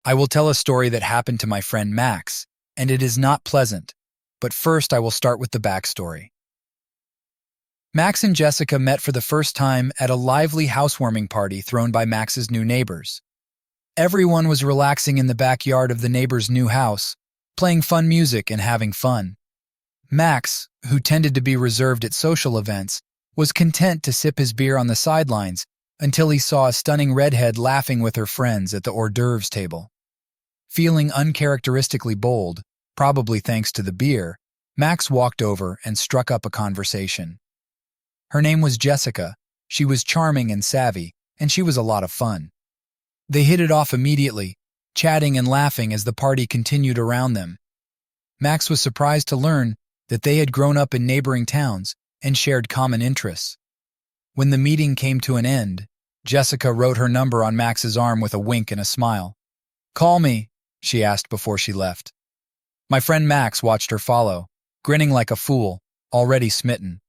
I will tell a story that happened to my friend Max, and it is not pleasant. But first, I will start with the backstory. Max and Jessica met for the first time at a lively housewarming party thrown by Max's new neighbors. Everyone was relaxing in the backyard of the neighbor's new house, playing fun music and having fun. Max, who tended to be reserved at social events, was content to sip his beer on the sidelines until he saw a stunning redhead laughing with her friends at the hors d'oeuvres table. Feeling uncharacteristically bold, probably thanks to the beer, Max walked over and struck up a conversation. Her name was Jessica, she was charming and savvy, and she was a lot of fun. They hit it off immediately, chatting and laughing as the party continued around them. Max was surprised to learn that they had grown up in neighboring towns and shared common interests. When the meeting came to an end, Jessica wrote her number on Max's arm with a wink and a smile. "Call me," she asked before she left. My friend Max watched her follow, grinning like a fool, already smitten.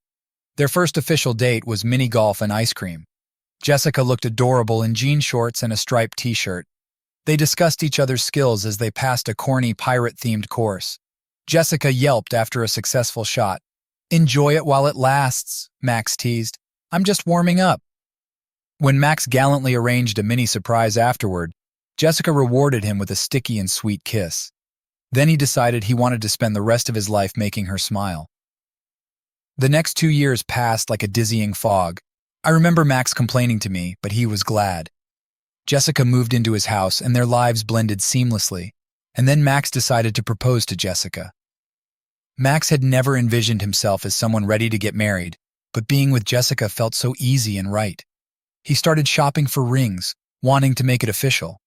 Their first official date was mini golf and ice cream. Jessica looked adorable in jean shorts and a striped t-shirt. They discussed each other's skills as they passed a corny pirate-themed course. Jessica yelped after a successful shot. "Enjoy it while it lasts," Max teased. "I'm just warming up." When Max gallantly arranged a mini surprise afterward, Jessica rewarded him with a sticky and sweet kiss. Then he decided he wanted to spend the rest of his life making her smile. The next 2 years passed like a dizzying fog. I remember Max complaining to me, but he was glad. Jessica moved into his house and their lives blended seamlessly, and then Max decided to propose to Jessica. Max had never envisioned himself as someone ready to get married, but being with Jessica felt so easy and right. He started shopping for rings, wanting to make it official.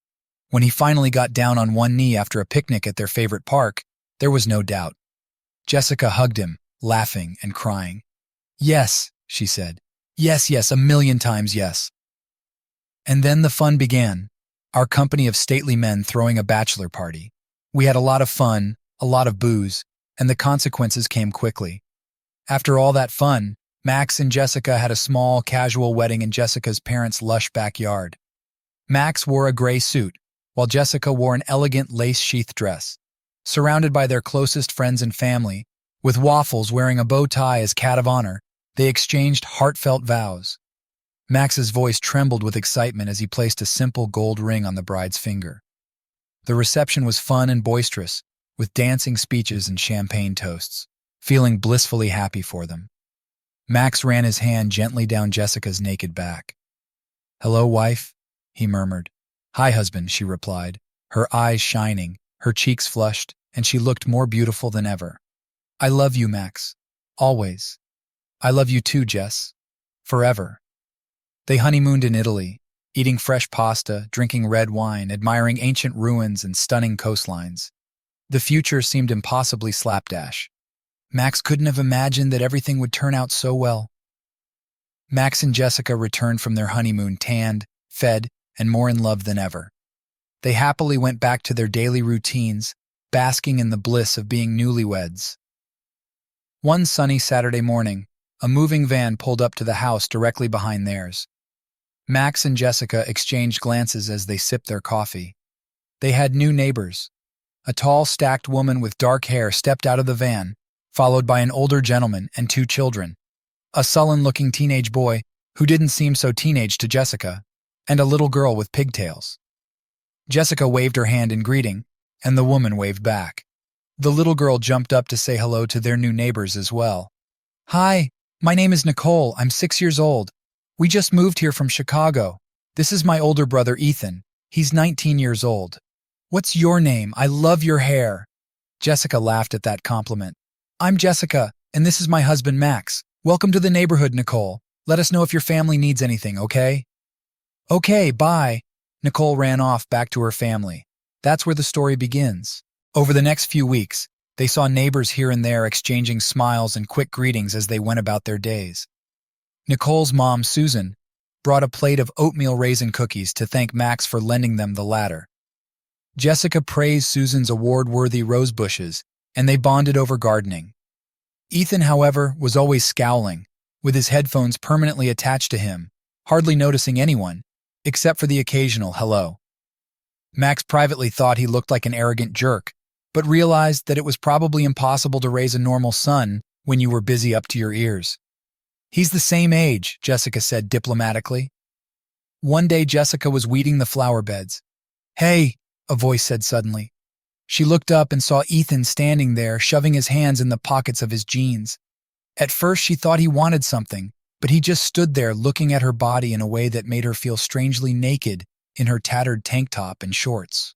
When he finally got down on one knee after a picnic at their favorite park, there was no doubt. Jessica hugged him, laughing and crying. "Yes," she said. "Yes, yes, a million times yes." And then the fun began, our company of stately men throwing a bachelor party. We had a lot of fun, a lot of booze, and the consequences came quickly. After all that fun, Max and Jessica had a small, casual wedding in Jessica's parents' lush backyard. Max wore a gray suit, while Jessica wore an elegant lace-sheath dress. Surrounded by their closest friends and family, with Waffles wearing a bow tie as cat of honor, they exchanged heartfelt vows. Max's voice trembled with excitement as he placed a simple gold ring on the bride's finger. The reception was fun and boisterous, with dancing speeches and champagne toasts, feeling blissfully happy for them. Max ran his hand gently down Jessica's naked back. "Hello, wife," he murmured. "Hi, husband," she replied, her eyes shining, her cheeks flushed, and she looked more beautiful than ever. "I love you, Max. Always. I love you too, Jess. Forever." They honeymooned in Italy, eating fresh pasta, drinking red wine, admiring ancient ruins and stunning coastlines. The future seemed impossibly slapdash. Max couldn't have imagined that everything would turn out so well. Max and Jessica returned from their honeymoon tanned, fed, and more in love than ever. They happily went back to their daily routines, basking in the bliss of being newlyweds. One sunny Saturday morning, a moving van pulled up to the house directly behind theirs. Max and Jessica exchanged glances as they sipped their coffee. They had new neighbors. A tall, stacked woman with dark hair stepped out of the van, followed by an older gentleman and 2 children. A sullen-looking teenage boy, who didn't seem so teenage to Jessica, and a little girl with pigtails. Jessica waved her hand in greeting, and the woman waved back. The little girl jumped up to say hello to their new neighbors as well. "Hi, my name is Nicole. I'm 6 years old. We just moved here from Chicago. This is my older brother, Ethan. He's 19 years old. What's your name? I love your hair." Jessica laughed at that compliment. "I'm Jessica, and this is my husband, Max. Welcome to the neighborhood, Nicole. Let us know if your family needs anything, okay?" "Okay, bye." Nicole ran off back to her family. That's where the story begins. Over the next few weeks, they saw neighbors here and there exchanging smiles and quick greetings as they went about their days. Nicole's mom, Susan, brought a plate of oatmeal raisin cookies to thank Max for lending them the latter. Jessica praised Susan's award-worthy rose bushes, and they bonded over gardening. Ethan, however, was always scowling, with his headphones permanently attached to him, hardly noticing anyone, except for the occasional hello. Max privately thought he looked like an arrogant jerk, but realized that it was probably impossible to raise a normal son when you were busy up to your ears. He's the same age, Jessica said diplomatically. One day Jessica was weeding the flower beds. Hey, a voice said suddenly. She looked up and saw Ethan standing there, shoving his hands in the pockets of his jeans. At first she thought he wanted something, but he just stood there looking at her body in a way that made her feel strangely naked in her tattered tank top and shorts.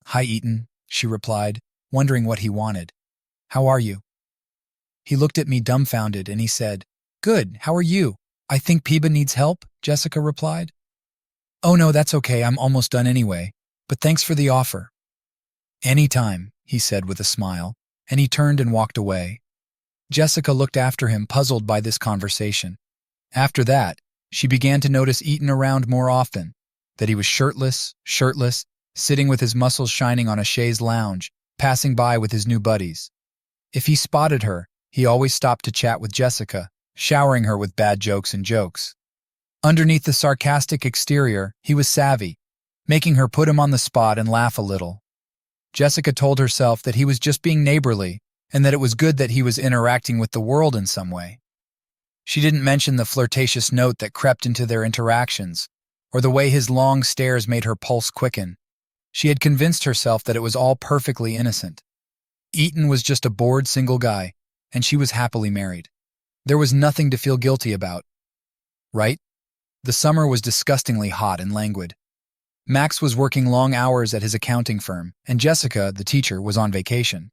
Hi, Ethan, she replied, wondering what he wanted. How are you? He looked at me dumbfounded and he said, Good, how are you? I think Peba needs help, Jessica replied. Oh no, that's okay, I'm almost done anyway, but thanks for the offer. Anytime, he said with a smile, and he turned and walked away. Jessica looked after him, puzzled by this conversation. After that, she began to notice Ethan around more often, that he was shirtless, sitting with his muscles shining on a chaise lounge, passing by with his new buddies. If he spotted her, he always stopped to chat with Jessica, showering her with bad jokes and jokes. Underneath the sarcastic exterior, he was savvy, making her put him on the spot and laugh a little. Jessica told herself that he was just being neighborly and that it was good that he was interacting with the world in some way. She didn't mention the flirtatious note that crept into their interactions, or the way his long stares made her pulse quicken. She had convinced herself that it was all perfectly innocent. Ethan was just a bored single guy, and she was happily married. There was nothing to feel guilty about. Right? The summer was disgustingly hot and languid. Max was working long hours at his accounting firm, and Jessica, the teacher, was on vacation.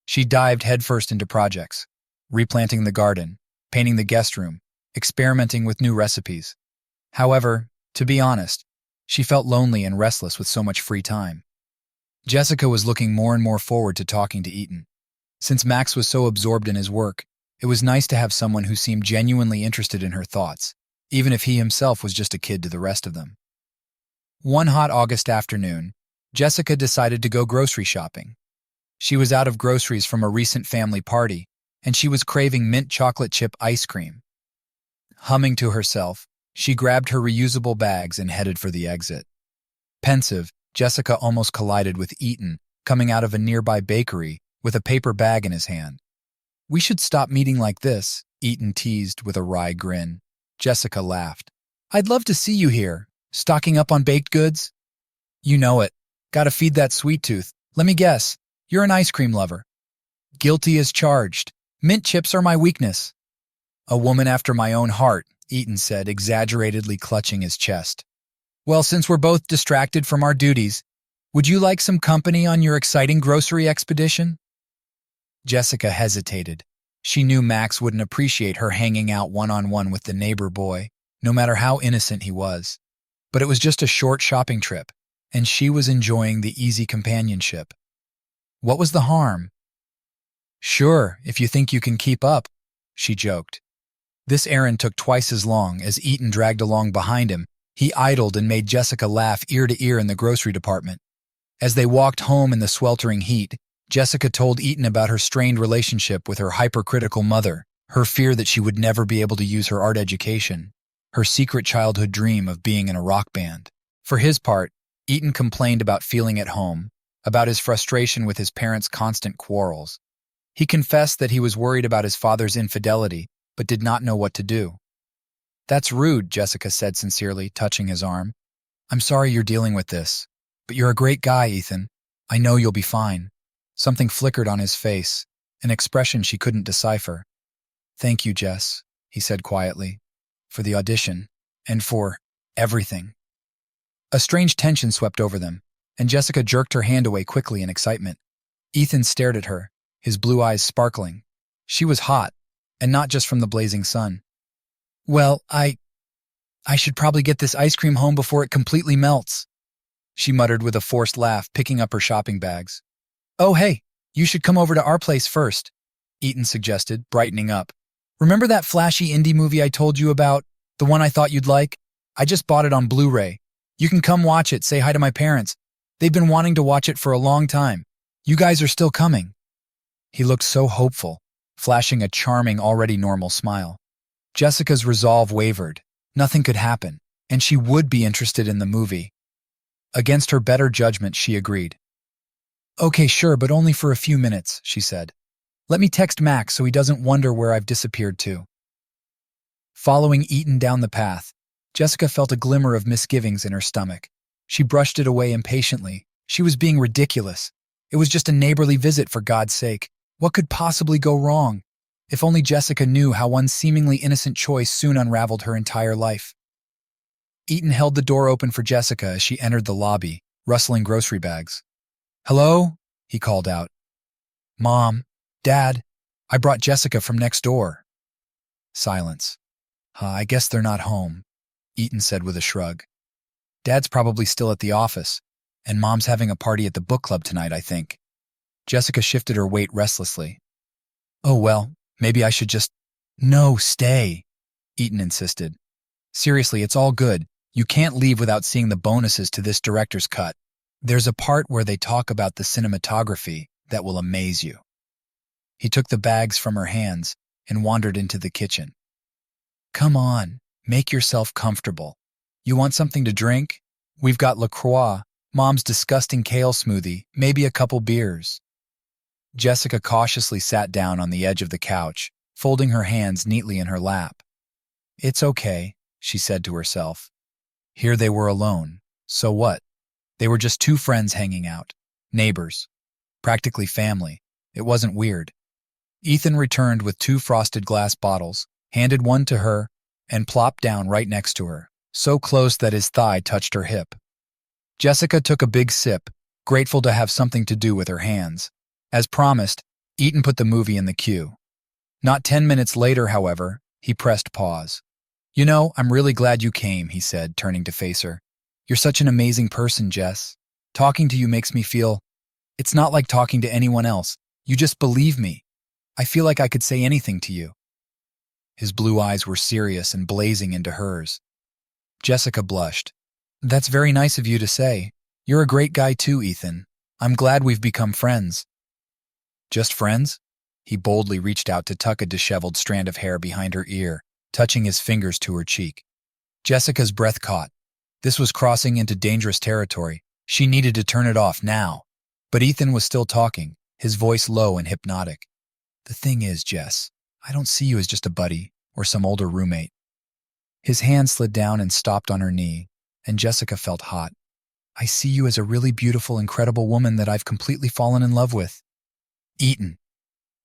She dived headfirst into projects, replanting the garden, painting the guest room, experimenting with new recipes. However, to be honest, she felt lonely and restless with so much free time. Jessica was looking more and more forward to talking to Ethan. Since Max was so absorbed in his work, it was nice to have someone who seemed genuinely interested in her thoughts, even if he himself was just a kid to the rest of them. One hot August afternoon, Jessica decided to go grocery shopping. She was out of groceries from a recent family party, and she was craving mint chocolate chip ice cream. Humming to herself, she grabbed her reusable bags and headed for the exit. Pensive, Jessica almost collided with Ethan, coming out of a nearby bakery with a paper bag in his hand. We should stop meeting like this, Ethan teased with a wry grin. Jessica laughed. I'd love to see you here. Stocking up on baked goods? You know it. Gotta feed that sweet tooth. Let me guess. You're an ice cream lover. Guilty as charged. Mint chips are my weakness. A woman after my own heart, Ethan said, exaggeratedly clutching his chest. Well, since we're both distracted from our duties, would you like some company on your exciting grocery expedition? Jessica hesitated. She knew Max wouldn't appreciate her hanging out one-on-one with the neighbor boy, no matter how innocent he was. But it was just a short shopping trip, and she was enjoying the easy companionship. What was the harm? Sure, if you think you can keep up, she joked. This errand took twice as long as Ethan dragged along behind him. He idled and made Jessica laugh ear to ear in the grocery department. As they walked home in the sweltering heat, Jessica told Ethan about her strained relationship with her hypercritical mother, her fear that she would never be able to use her art education, her secret childhood dream of being in a rock band. For his part, Ethan complained about feeling at home, about his frustration with his parents' constant quarrels. He confessed that he was worried about his father's infidelity, but did not know what to do. That's rude, Jessica said sincerely, touching his arm. I'm sorry you're dealing with this, but you're a great guy, Ethan. I know you'll be fine. Something flickered on his face, an expression she couldn't decipher. Thank you, Jess, he said quietly, for the audition, and for everything. A strange tension swept over them, and Jessica jerked her hand away quickly in excitement. Ethan stared at her, his blue eyes sparkling. She was hot, and not just from the blazing sun. Well, I should probably get this ice cream home before it completely melts, she muttered with a forced laugh, picking up her shopping bags. Oh, hey, you should come over to our place first, Ethan suggested, brightening up. Remember that flashy indie movie I told you about, the one I thought you'd like? I just bought it on Blu-ray. You can come watch it, say hi to my parents. They've been wanting to watch it for a long time. You guys are still coming. He looked so hopeful, flashing a charming, already normal smile. Jessica's resolve wavered. Nothing could happen, and she would be interested in the movie. Against her better judgment, she agreed. Okay, sure, but only for a few minutes, she said. Let me text Max so he doesn't wonder where I've disappeared to. Following Eaton down the path, Jessica felt a glimmer of misgivings in her stomach. She brushed it away impatiently. She was being ridiculous. It was just a neighborly visit, for God's sake. What could possibly go wrong? If only Jessica knew how one seemingly innocent choice soon unraveled her entire life. Eaton held the door open for Jessica as she entered the lobby, rustling grocery bags. Hello? He called out. Mom, Dad, I brought Jessica from next door. Silence. I guess they're not home, Eaton said with a shrug. Dad's probably still at the office, and Mom's having a party at the book club tonight, I think. Jessica shifted her weight restlessly. Oh, well, maybe I should just… No, stay, Eaton insisted. Seriously, it's all good. You can't leave without seeing the bonuses to this director's cut. There's a part where they talk about the cinematography that will amaze you. He took the bags from her hands and wandered into the kitchen. Come on, make yourself comfortable. You want something to drink? We've got LaCroix, Mom's disgusting kale smoothie, maybe a couple beers. Jessica cautiously sat down on the edge of the couch, folding her hands neatly in her lap. It's okay, she said to herself. Here they were alone. So what? They were just two friends hanging out. Neighbors. Practically family. It wasn't weird. Ethan returned with 2 frosted glass bottles, handed one to her, and plopped down right next to her, so close that his thigh touched her hip. Jessica took a big sip, grateful to have something to do with her hands. As promised, Eaton put the movie in the queue. Not 10 minutes later, however, he pressed pause. You know, I'm really glad you came, he said, turning to face her. You're such an amazing person, Jess. Talking to you makes me feel… It's not like talking to anyone else. You just believe me. I feel like I could say anything to you. His blue eyes were serious and blazing into hers. Jessica blushed. That's very nice of you to say. You're a great guy too, Ethan. I'm glad we've become friends. Just friends? He boldly reached out to tuck a disheveled strand of hair behind her ear, touching his fingers to her cheek. Jessica's breath caught. This was crossing into dangerous territory. She needed to turn it off now. But Ethan was still talking, his voice low and hypnotic. The thing is, Jess, I don't see you as just a buddy or some older roommate. His hand slid down and stopped on her knee, and Jessica felt hot. I see you as a really beautiful, incredible woman that I've completely fallen in love with. Eaton.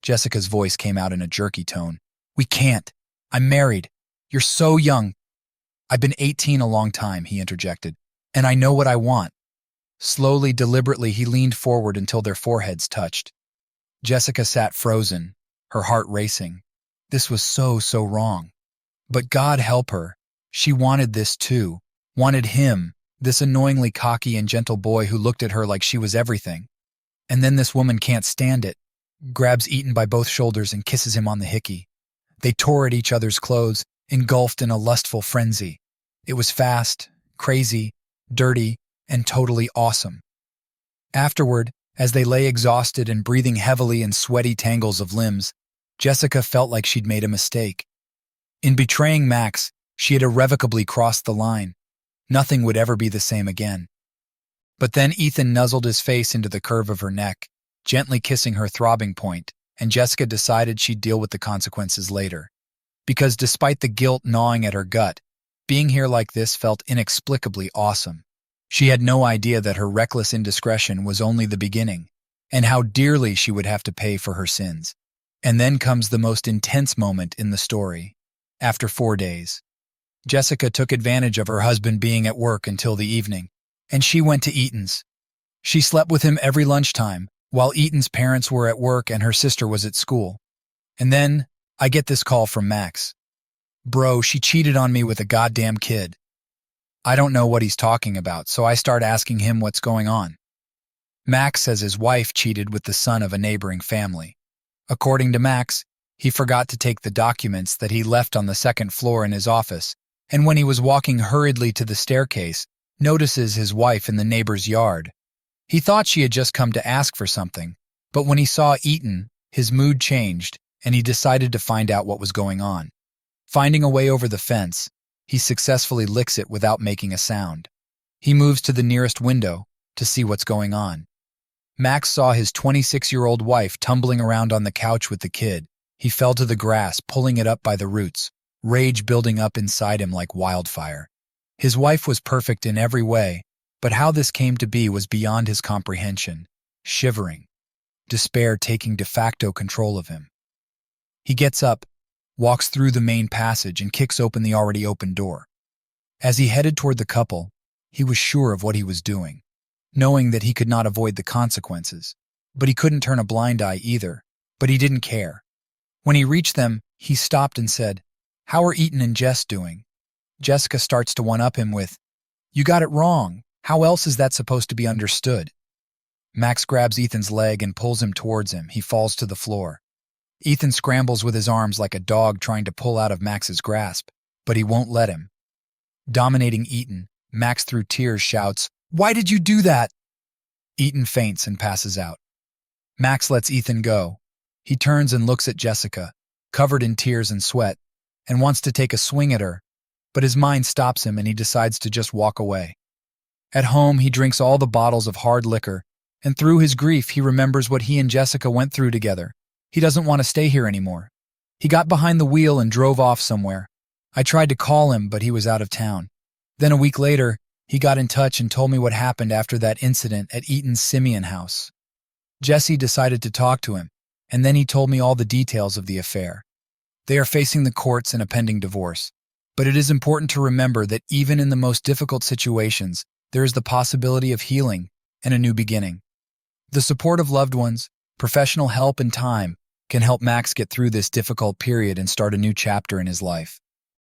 Jessica's voice came out in a jerky tone. We can't. I'm married. You're so young. I've been 18 a long time, he interjected, and I know what I want. Slowly, deliberately, he leaned forward until their foreheads touched. Jessica sat frozen, her heart racing. This was so wrong. But God help her. She wanted this too. Wanted him, this annoyingly cocky and gentle boy who looked at her like she was everything. And then this woman can't stand it, grabs Eaton by both shoulders and kisses him on the hickey. They tore at each other's clothes, engulfed in a lustful frenzy. It was fast, crazy, dirty, and totally awesome. Afterward, as they lay exhausted and breathing heavily in sweaty tangles of limbs, Jessica felt like she'd made a mistake. In betraying Max, she had irrevocably crossed the line. Nothing would ever be the same again. But then Ethan nuzzled his face into the curve of her neck, gently kissing her throbbing point, and Jessica decided she'd deal with the consequences later. Because despite the guilt gnawing at her gut, being here like this felt inexplicably awesome. She had no idea that her reckless indiscretion was only the beginning, and how dearly she would have to pay for her sins. And then comes the most intense moment in the story. After 4 days, Jessica took advantage of her husband being at work until the evening, and she went to Eaton's. She slept with him every lunchtime, while Eaton's parents were at work and her sister was at school. And then, I get this call from Max. Bro, she cheated on me with a goddamn kid. I don't know what he's talking about, so I start asking him what's going on. Max says his wife cheated with the son of a neighboring family. According to Max, he forgot to take the documents that he left on the 2nd floor in his office, and when he was walking hurriedly to the staircase, notices his wife in the neighbor's yard. He thought she had just come to ask for something, but when he saw Eaton, his mood changed, and he decided to find out what was going on. Finding a way over the fence, he successfully licks it without making a sound. He moves to the nearest window to see what's going on. Max saw his 26-year-old wife tumbling around on the couch with the kid. He fell to the grass, pulling it up by the roots, rage building up inside him like wildfire. His wife was perfect in every way, but how this came to be was beyond his comprehension. Shivering, despair taking de facto control of him. He gets up, walks through the main passage, and kicks open the already open door. As he headed toward the couple, he was sure of what he was doing, knowing that he could not avoid the consequences. But he couldn't turn a blind eye either, but he didn't care. When he reached them, he stopped and said, "How are Ethan and Jess doing?" Jessica starts to one-up him with, "You got it wrong. How else is that supposed to be understood?" Max grabs Ethan's leg and pulls him towards him. He falls to the floor. Ethan scrambles with his arms like a dog trying to pull out of Max's grasp, but he won't let him. Dominating Ethan, Max through tears shouts, "Why did you do that?" Ethan faints and passes out. Max lets Ethan go. He turns and looks at Jessica, covered in tears and sweat, and wants to take a swing at her, but his mind stops him and he decides to just walk away. At home, he drinks all the bottles of hard liquor, and through his grief, he remembers what he and Jessica went through together. He doesn't want to stay here anymore. He got behind the wheel and drove off somewhere. I tried to call him, but he was out of town. Then a week later, he got in touch and told me what happened after that incident at Eaton's Simeon house. Jesse decided to talk to him, and then he told me all the details of the affair. They are facing the courts and a pending divorce. But it is important to remember that even in the most difficult situations, there is the possibility of healing and a new beginning. The support of loved ones, professional help, and time can help Max get through this difficult period and start a new chapter in his life.